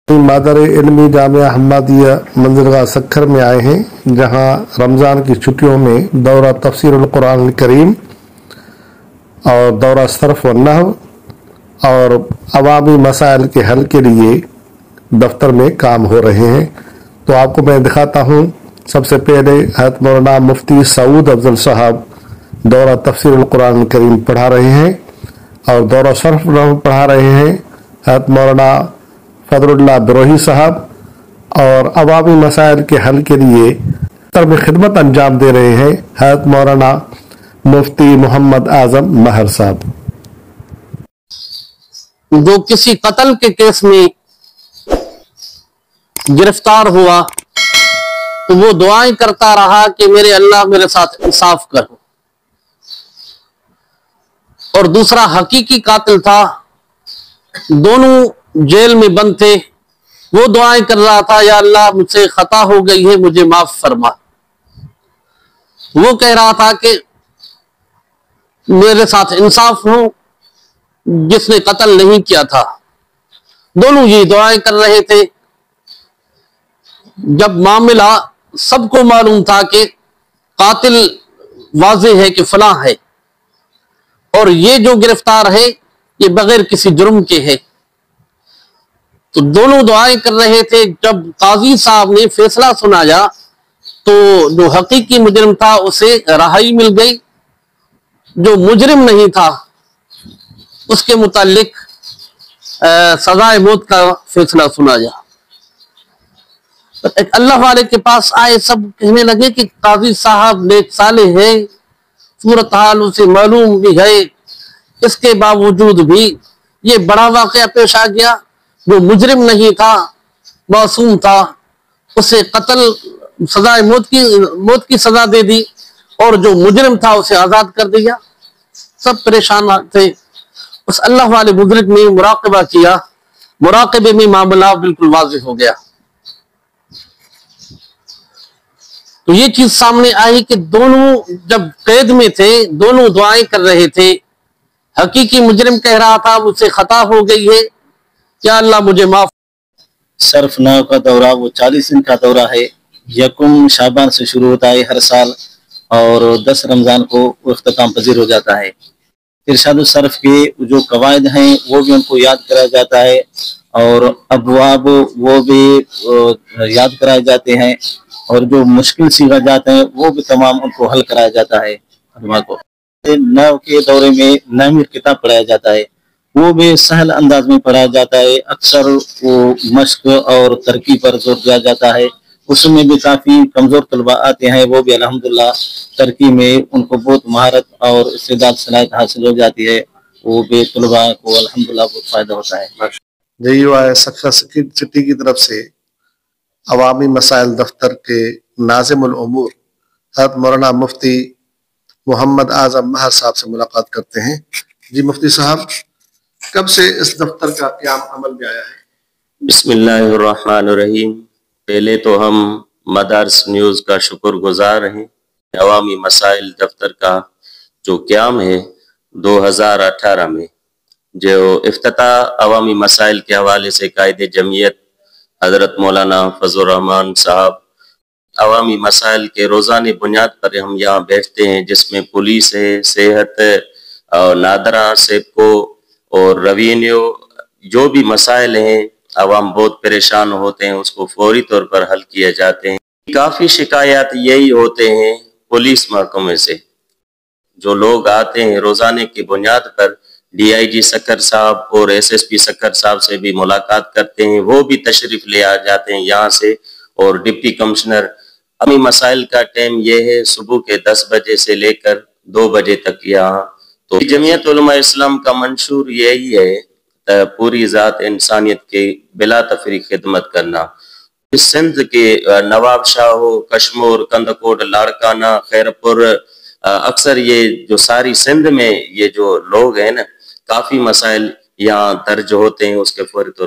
मादर इल्मी जामिया हम्मादिया मंजिलगाह सक्खर में आए हैं, जहां रमज़ान की छुट्टियों में दौरा तफसीरुल कुरान करीम और दौरा सर्फ व नहव और अवामी मसाइल के हल के लिए दफ्तर में काम हो रहे हैं। तो आपको मैं दिखाता हूं। सबसे पहले हज़रत मौलाना मुफ्ती सऊद अफजल साहब दौरा तफसीरुल कुरान करीम पढ़ा रहे हैं और दौरा सर्फ नहव पढ़ा रहे हैं हज़रत मौलाना फजलुल्लाह बिरोही साहब, और अवामी मसाइल के हल के लिए दफ्तर में खिदमत अंजाम दे रहे हैं हज़रत मौलाना मुफ्ती मोहम्मद आजम महर साहब। जो किसी कत्ल के केस में गिरफ्तार हुआ तो वो दुआएं करता रहा कि मेरे अल्लाह मेरे साथ इंसाफ कर। और दूसरा हकीकी कातिल था, दोनों जेल में बंद थे, वो दुआएं कर रहा था, या अल्लाह मुझसे खता हो गई है, मुझे माफ फरमा। वो कह रहा था कि मेरे साथ इंसाफ हो, जिसने कत्ल नहीं किया था। दोनों ये दुआएं कर रहे थे। जब मामला सबको मालूम था कि कातिल वाज़ेह है कि फलां है और ये जो गिरफ्तार है ये बगैर किसी जुर्म के है, तो दोनों दुआएं कर रहे थे। जब काजी साहब ने फैसला सुनाया तो जो हकीकी मुजरिम था उसे रहाई मिल गई, जो मुजरिम नहीं था उसके मुतालिक सजाए मौत का फैसला सुनाया। एक अल्लाह वाले के पास आए, सब कहने लगे कि काजी साहब नेक साले है, सूरत हाल उसे मालूम भी है, इसके बावजूद भी ये बड़ा वाकया पेश आ गया। जो मुजरिम नहीं था, मासूम था, उसे कत्ल सजाए मौत की सजा दे दी, और जो मुजरिम था उसे आजाद कर दिया। सब परेशान थे। उस अल्लाह वाले बुजुर्ग ने मुराकबा किया, मुराकबे में मामला बिल्कुल वाज़ेह हो गया। तो ये चीज सामने आई कि दोनों जब कैद में थे, दोनों दुआएं कर रहे थे। हकीकी मुजरिम कह रहा था मुझसे खता हो गई है, या अल्लाह मुझे माफ। सर्फ नाव का दौरा वो 40 दिन का दौरा है। यकुम शाबान से शुरू होता है हर साल और 10 रमजान को इख्तिताम पजीर हो जाता है। इरशाद सर्फ के जो कवायद हैं वो भी उनको याद कराया जाता है और अबवाब वो भी याद कराए जाते हैं, और जो मुश्किल सीगा जाते हैं वो भी तमाम उनको हल कराया जाता है। को नव के दौरे में नामिर किताब पढ़ाया जाता है, वो भी सहल अंदाज में पढ़ाया जाता है। अक्सर वो मश्क और तरक्की पर जोर दिया जाता है। उसमें भी काफी कमजोर तलबा आते हैं, वो भी अल्हम्दुलिल्लाह तरक्की में उनको बहुत महारत और इस्तेदाद सलाहियत हासिल हो जाती है। वो भी तलबा को अल्हम्दुलिल्लाह बहुत फायदा होता है। JUI सक्खर सिटी की तरफ से अवामी मसाइल दफ्तर के नाज़िमुल उमूर हज़रत मौलाना मुफ्ती मोहम्मद आजम महर साहब से मुलाकात करते हैं। जी मुफ्ती साहब, कब से इस दफ्तर का क़याम अमल में आया है? बिस्मिल्लाहिर्रहमानिर्रहीम। पहले तो हम मदारस न्यूज़ का शुक्रगुजार हैं। अवामी मसाइल दफ्तर का जो क़याम है 2018 में, जो इफ्तिताह अवामी मसाइल के हवाले से कायदे जमीयत हजरत मौलाना फजलुर रहमान साहब, अवामी मसाइल के रोज़ानी बुनियाद पर हम यहाँ बैठते हैं, जिसमें पुलिस है, सेहत और नादरा सेपको और रेवेन्यू, जो भी मसाइल हैं अवाम बहुत परेशान होते हैं, उसको फौरी तौर पर हल किए जाते हैं। काफ़ी शिकायत यही होते हैं पुलिस महकमे से। जो लोग आते हैं रोज़ाने की बुनियाद पर DIG सक्खर साहब और SSP सक्खर साहब से भी मुलाकात करते हैं, वो भी तशरीफ ले आ जाते हैं यहाँ से। और डिप्टी कमिश्नर, अमी मसाइल का टाइम ये है सुबह के 10 बजे से लेकर 2 बजे तक यहाँ। तो जमीयत उलमा इस्लाम का मंशूर यही है पूरी ज़ात इंसानियत के बिला तफरीक खिदमत करना। इस सिंध के नवाब शाह हो, कश्मीर, कंदकोट, लाड़काना, खैरपुर, अक्सर ये जो सारी सिंध में ये जो लोग हैं ना, काफ़ी मसाइल यहाँ दर्ज होते हैं, उसके फौरी तौर